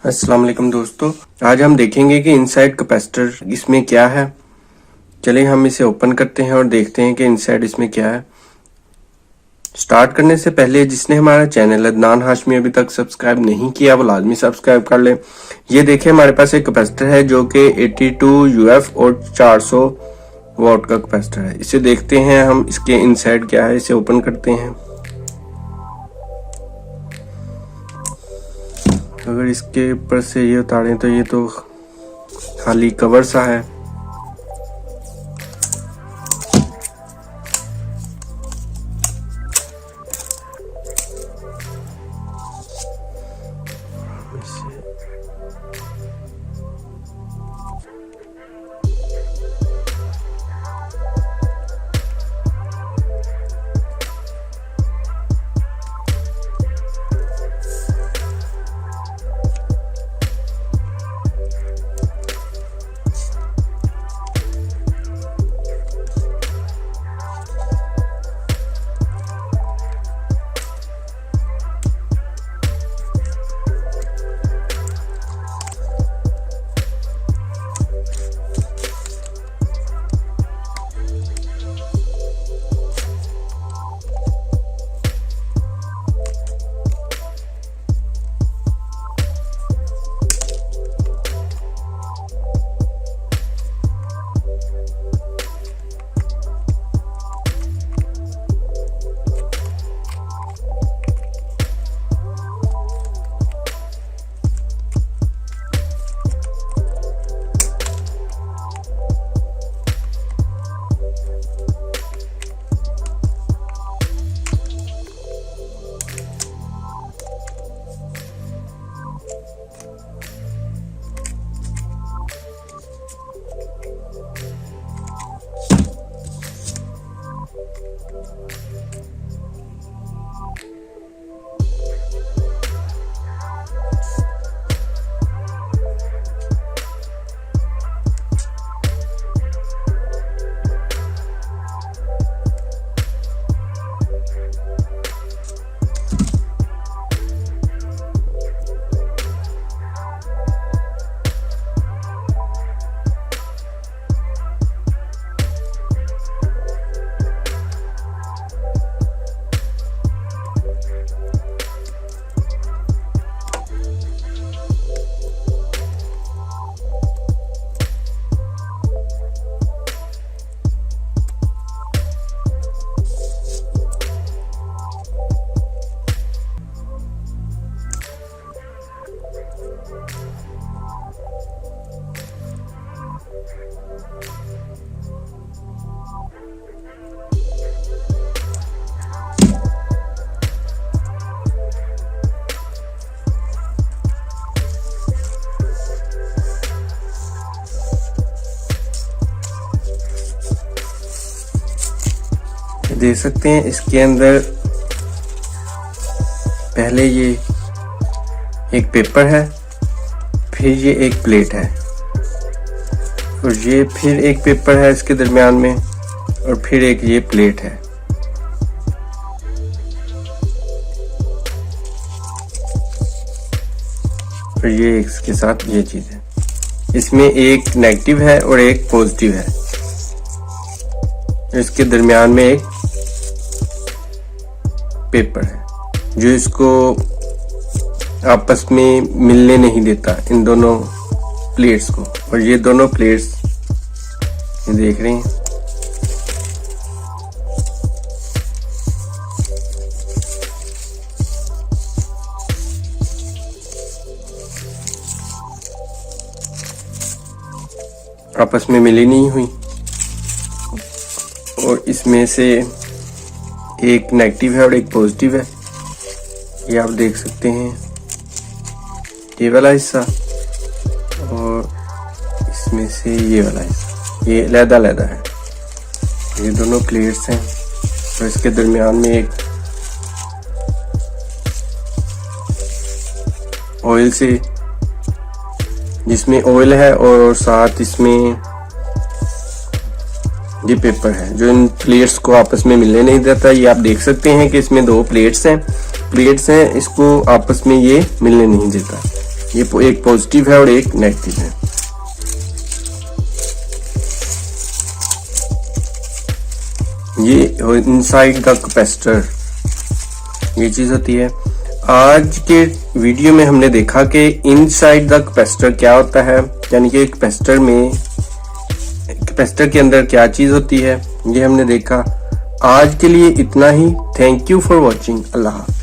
अस्सलाम वालेकुम दोस्तों, आज हम देखेंगे कि इनसाइड कैपेसिटर इसमें क्या है। चलिए हम इसे ओपन करते हैं और देखते हैं कि इनसाइड इसमें क्या है। स्टार्ट करने से पहले जिसने हमारा चैनल अदनान हाशमी अभी तक सब्सक्राइब नहीं किया वो लाजमी सब्सक्राइब कर ले। ये देखिए हमारे पास एक कैपेसिटर है जो कि 82 यूएफ और 400 वॉट का कैपेसिटर है। इसे देखते हैं हम, इसके इनसाइड क्या है। इसे ओपन करते हैं। अगर इसके ऊपर से ये उतारें तो ये तो खाली कवर सा है। देख सकते हैं इसके अंदर पहले ये एक पेपर है, फिर ये एक प्लेट है और ये फिर एक पेपर है इसके दरमियान में और फिर एक ये प्लेट है। और ये इसके साथ ये चीज है। इसमें एक नेगेटिव है और एक पॉजिटिव है। इसके दरमियान में एक पेपर है जो इसको आपस में मिलने नहीं देता, इन दोनों प्लेट्स को। और ये दोनों प्लेट्स ये देख रहे हैं, आपस में मिली नहीं हुई। और इसमें से एक नेगेटिव है और एक पॉजिटिव है। ये आप देख सकते हैं, ये वाला हिस्सा और इसमें से ये वाला हिस्सा, ये अलग-अलग है। ये दोनों प्लेट्स हैं और इसके दरमियान में एक ऑयल से, जिसमें ऑयल है और साथ इसमें ये पेपर है जो इन प्लेट्स को आपस में मिलने नहीं देता। ये आप देख सकते हैं कि इसमें दो प्लेट्स हैं, इसको आपस में ये मिलने नहीं देता। ये एक पॉजिटिव है और एक नेगेटिव है। ये इनसाइड द कैपेसिटर, ये चीज होती है। आज के वीडियो में हमने देखा कि इनसाइड द कैपेसिटर क्या होता है, यानी कि कैपेसिटर के अंदर क्या चीज होती है, ये हमने देखा। आज के लिए इतना ही। Thank you for watching. अल्लाह हाफ़िज़।